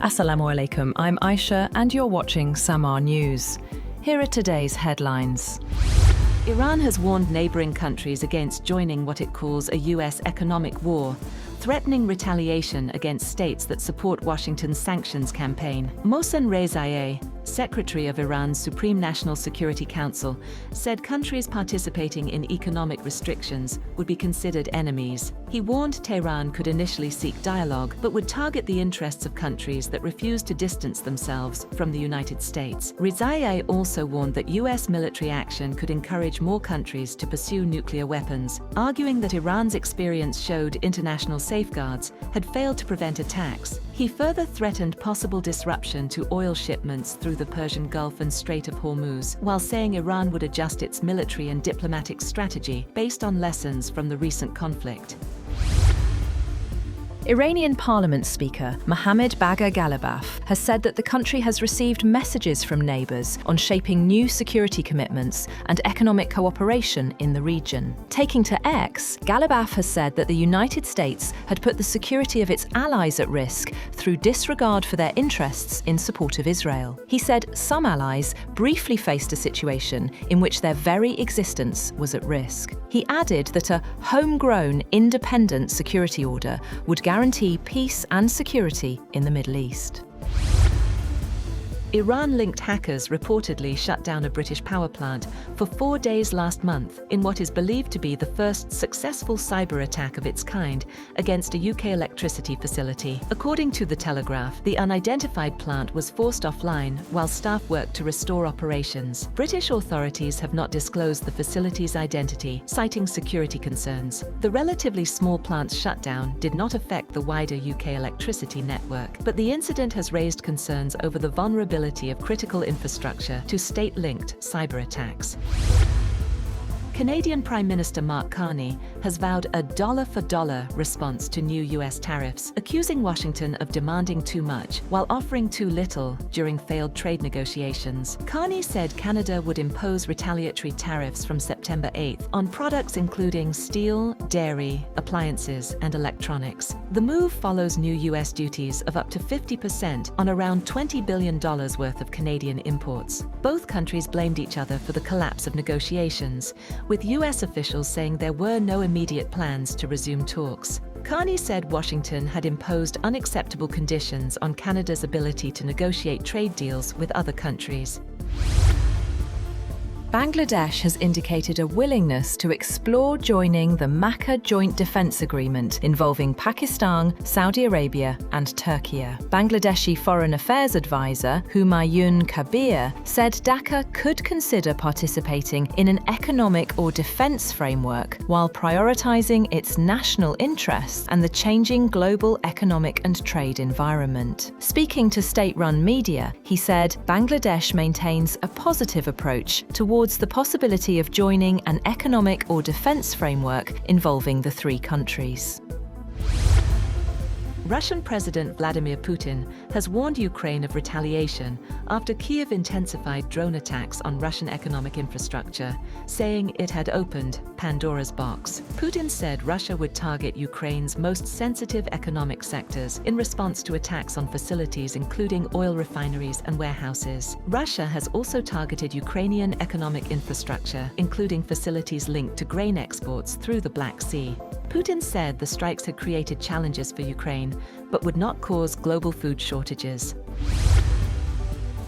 Assalamu alaikum, I'm Aisha and you're watching SAMAA News. Here are today's headlines. Iran has warned neighboring countries against joining what it calls a US economic war, threatening retaliation against states that support Washington's sanctions campaign. Mohsen Rezaieh, Secretary of Iran's Supreme National Security Council, said countries participating in economic restrictions would be considered enemies. He warned Tehran could initially seek dialogue, but would target the interests of countries that refuse to distance themselves from the United States. Rezaieh also warned that US military action could encourage more countries to pursue nuclear weapons, arguing that Iran's experience showed international safeguards had failed to prevent attacks. He further threatened possible disruption to oil shipments through the Persian Gulf and Strait of Hormuz, while saying Iran would adjust its military and diplomatic strategy based on lessons from the recent conflict. Iranian Parliament Speaker Mohammad Bagher Ghalibaf has said that the country has received messages from neighbours on shaping new security commitments and economic cooperation in the region. Taking to X, Ghalibaf has said that the United States had put the security of its allies at risk through disregard for their interests in support of Israel. He said some allies briefly faced a situation in which their very existence was at risk. He added that a homegrown, independent security order would guarantee peace and security in the Middle East. Iran-linked hackers reportedly shut down a British power plant for 4 days last month in what is believed to be the first successful cyber attack of its kind against a UK electricity facility. According to The Telegraph, the unidentified plant was forced offline while staff worked to restore operations. British authorities have not disclosed the facility's identity, citing security concerns. The relatively small plant's shutdown did not affect the wider UK electricity network, but the incident has raised concerns over the vulnerability of critical infrastructure to state-linked cyber attacks. Canadian Prime Minister Mark Carney has vowed a dollar-for-dollar response to new US tariffs, accusing Washington of demanding too much while offering too little during failed trade negotiations. Carney said Canada would impose retaliatory tariffs from September 8th on products including steel, dairy, appliances, and electronics. The move follows new US duties of up to 50% on around $20 billion worth of Canadian imports. Both countries blamed each other for the collapse of negotiations, with US officials saying there were no immediate plans to resume talks. Carney said Washington had imposed unacceptable conditions on Canada's ability to negotiate trade deals with other countries. Bangladesh has indicated a willingness to explore joining the MACA Joint Defence Agreement involving Pakistan, Saudi Arabia and Turkey. Bangladeshi Foreign Affairs Advisor Humayun Kabir said Dhaka could consider participating in an economic or defence framework while prioritising its national interests and the changing global economic and trade environment. Speaking to state-run media, he said Bangladesh maintains a positive approach towards the possibility of joining an economic or defence framework involving the three countries. Russian President Vladimir Putin has warned Ukraine of retaliation after Kyiv intensified drone attacks on Russian economic infrastructure, saying it had opened Pandora's box. Putin said Russia would target Ukraine's most sensitive economic sectors in response to attacks on facilities including oil refineries and warehouses. Russia has also targeted Ukrainian economic infrastructure, including facilities linked to grain exports through the Black Sea. Putin said the strikes had created challenges for Ukraine, but would not cause global food shortages.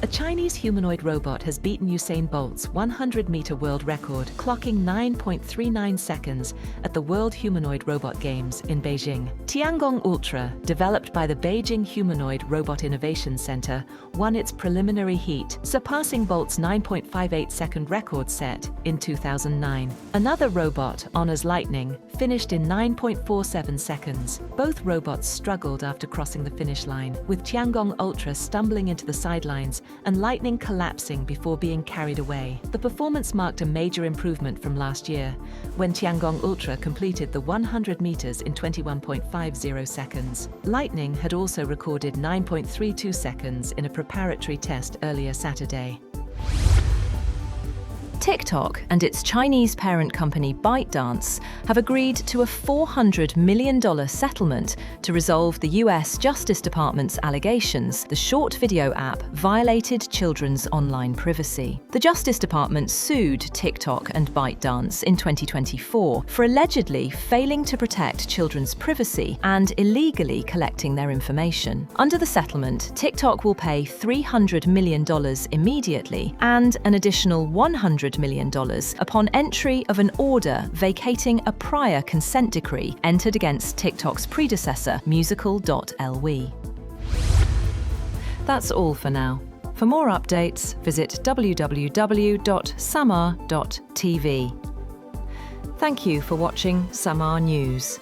A Chinese humanoid robot has beaten Usain Bolt's 100-meter world record, clocking 9.39 seconds at the World Humanoid Robot Games in Beijing. Tiangong Ultra, developed by the Beijing Humanoid Robot Innovation Center, won its preliminary heat, surpassing Bolt's 9.58-second record set in 2009. Another robot, Honor's Lightning, finished in 9.47 seconds. Both robots struggled after crossing the finish line, with Tiangong Ultra stumbling into the sidelines and Lightning collapsing before being carried away. The performance marked a major improvement from last year, when Tiangong Ultra completed the 100 meters in 21.50 seconds. Lightning had also recorded 9.32 seconds in a preparatory test earlier Saturday. TikTok and its Chinese parent company ByteDance have agreed to a $400 million settlement to resolve the US Justice Department's allegations the short video app violated children's online privacy. The Justice Department sued TikTok and ByteDance in 2024 for allegedly failing to protect children's privacy and illegally collecting their information. Under the settlement, TikTok will pay $300 million immediately and an additional $100 million upon entry of an order vacating a prior consent decree entered against TikTok's predecessor, musical.lw. That's all for now. For more updates, visit www.SAMAA.tv. Thank you for watching SAMAA News.